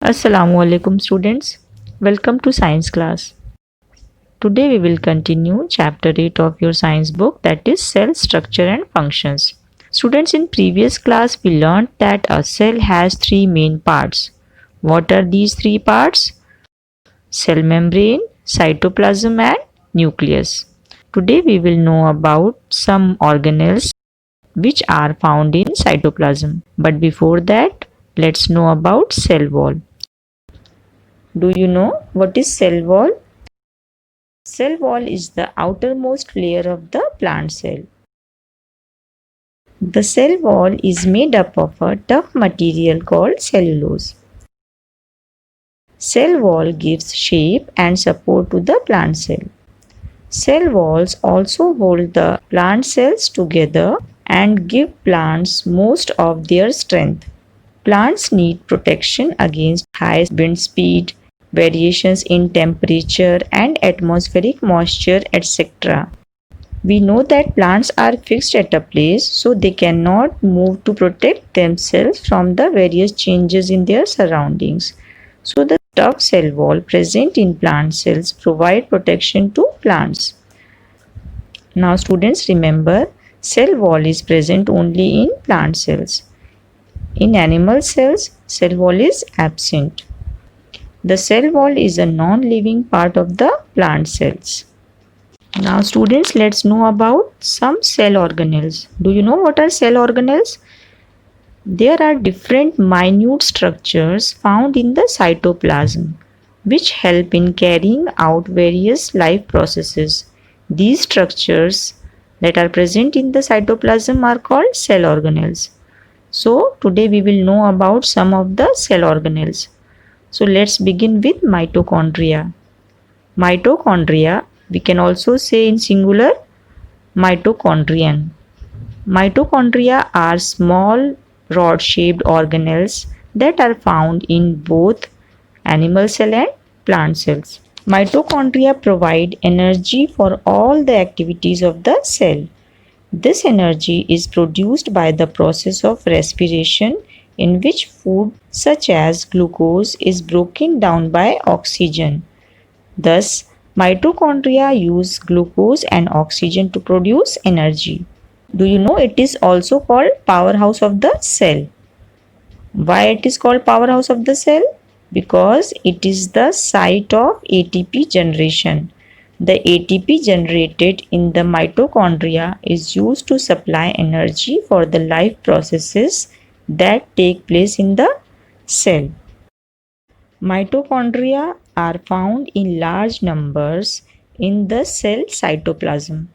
Assalamu alaikum students. Welcome to science class. Today we will continue chapter 8 of your science book, that is cell structure and functions. Students, in previous class we learned that a cell has three main parts. What are these three parts? Cell membrane, cytoplasm and nucleus. Today we will know about some organelles which are found in cytoplasm. But before that, let's know about cell wall. Do you know what is cell wall? Cell wall is the outermost layer of the plant cell. The cell wall is made up of a tough material called cellulose. Cell wall gives shape and support to the plant cell. Cell walls also hold the plant cells together and give plants most of their strength. Plants need protection against high wind speed, variations in temperature and atmospheric moisture, etc. We know that plants are fixed at a place, so they cannot move to protect themselves from the various changes in their surroundings. So the tough cell wall present in plant cells provide protection to plants. Now students, remember, cell wall is present only in plant cells. In animal cells, cell wall is absent. The cell wall is a non-living part of the plant cells. Now students, let's know about some cell organelles. Do you know what are cell organelles? There are different minute structures found in the cytoplasm which help in carrying out various life processes. These structures that are present in the cytoplasm are called cell organelles. So today we will know about some of the cell organelles. So let's begin with mitochondria. Mitochondria, we can also say in singular mitochondrion. Mitochondria are small rod-shaped organelles that are found in both animal cell and plant cells. Mitochondria provide energy for all the activities of the cell. This energy is produced by the process of respiration, in which food such as glucose is broken down by oxygen. Thus, mitochondria use glucose and oxygen to produce energy. Do you know it is also called powerhouse of the cell? Why it is called powerhouse of the cell? Because it is the site of ATP generation. The ATP generated in the mitochondria is used to supply energy for the life processes that take place in the cell. Mitochondria are found in large numbers in the cell cytoplasm.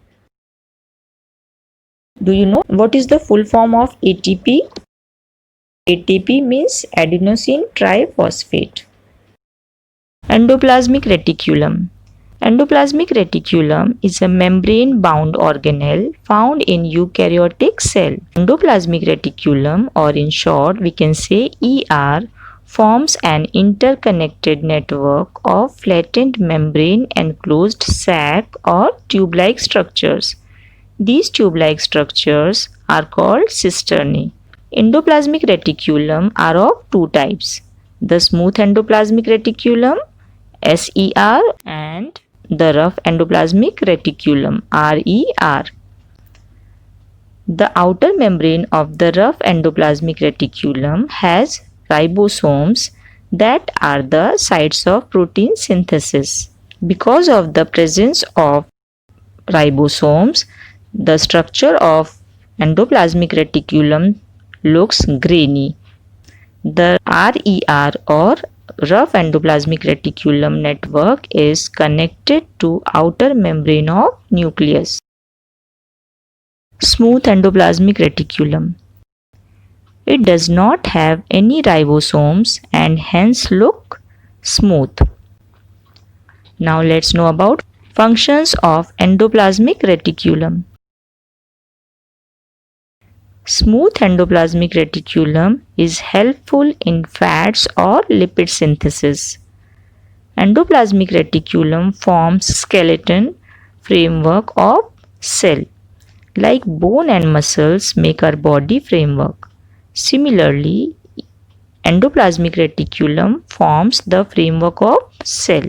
Do you know what is the full form of ATP? ATP means adenosine triphosphate. Endoplasmic reticulum. Endoplasmic reticulum is a membrane-bound organelle found in eukaryotic cell. Endoplasmic reticulum, or in short we can say ER, forms an interconnected network of flattened membrane-enclosed sac or tube-like structures. These tube-like structures are called cisternae. Endoplasmic reticulum are of two types: the smooth endoplasmic reticulum SER and the rough endoplasmic reticulum RER. The outer membrane of the rough endoplasmic reticulum has ribosomes that are the sites of protein synthesis. Because of the presence of ribosomes, the structure of endoplasmic reticulum looks grainy. The RER or rough endoplasmic reticulum network is connected to outer membrane of nucleus. Smooth endoplasmic reticulum. It does not have any ribosomes and hence look smooth. Now let's know about functions of endoplasmic reticulum. Smooth endoplasmic reticulum is helpful in fats or lipid synthesis. Endoplasmic reticulum forms skeleton framework of cell. Like bone and muscles make our body framework. Similarly, Endoplasmic reticulum forms the framework of cell.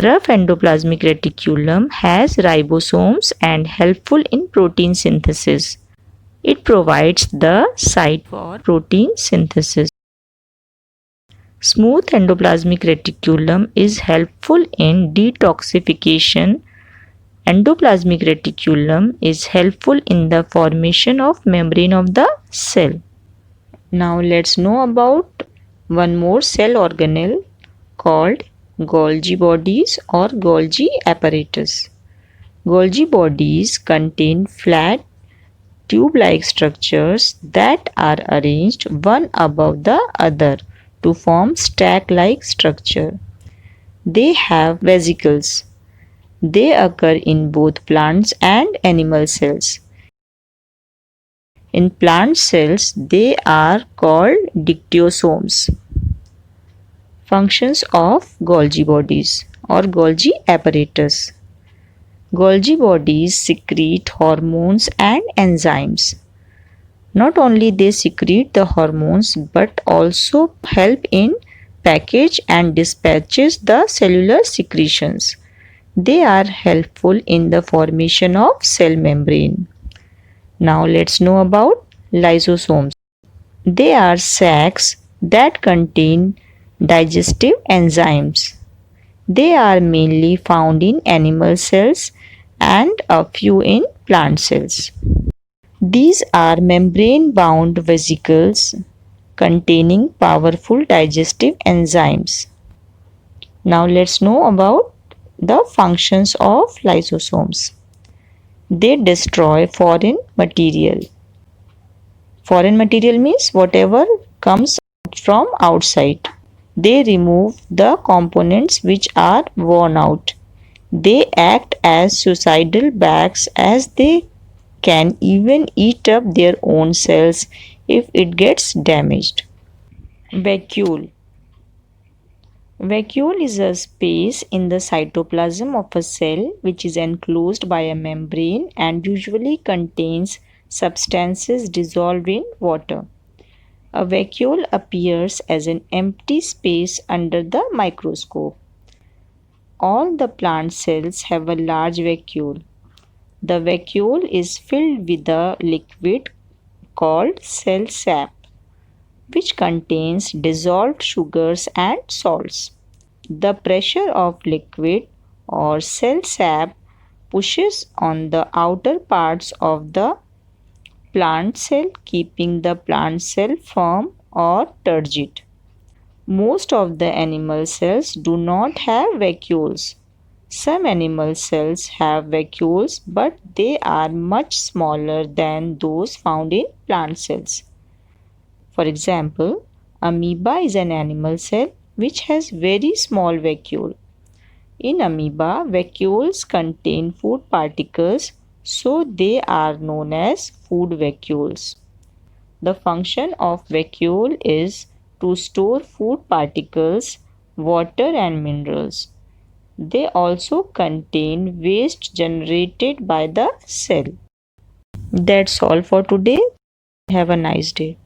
Rough endoplasmic reticulum has ribosomes and helpful in protein synthesis. It provides the site for protein synthesis. Smooth endoplasmic reticulum is helpful in detoxification. Endoplasmic reticulum is helpful in the formation of membrane of the cell. Now let's know about one more cell organelle called Golgi bodies or Golgi apparatus. Golgi bodies contain flat tube-like structures that are arranged one above the other to form stack-like structure. They have vesicles. They occur in both plants and animal cells. In plant cells, they are called dictyosomes. Functions of Golgi bodies or Golgi apparatus. Golgi bodies secrete hormones and enzymes. Not only they secrete the hormones but also help in package and dispatches the cellular secretions. They are helpful in the formation of cell membrane. Now let's know about lysosomes. They are sacs that contain digestive enzymes. They are mainly found in animal cells and a few in plant cells. These are membrane-bound vesicles containing powerful digestive enzymes. Now let's know about the functions of lysosomes. They destroy foreign material. Foreign material means whatever comes from outside. They remove the components which are worn out. They act as suicidal bags as they can even eat up their own cells if it gets damaged. Vacuole. Vacuole is a space in the cytoplasm of a cell which is enclosed by a membrane and usually contains substances dissolved in water. A vacuole appears as an empty space under the microscope. All the plant cells have a large vacuole. The vacuole is filled with a liquid called cell sap, which contains dissolved sugars and salts. The pressure of liquid or cell sap pushes on the outer parts of the plant cell, keeping the plant cell firm or turgid. Most of the animal cells do not have vacuoles. Some animal cells have vacuoles, but they are much smaller than those found in plant cells. For example, amoeba is an animal cell which has very small vacuole. In amoeba, vacuoles contain food particles, so they are known as food vacuoles. The function of vacuole is to store food particles, water and minerals. They also contain waste generated by the cell. That's all for today. Have a nice day.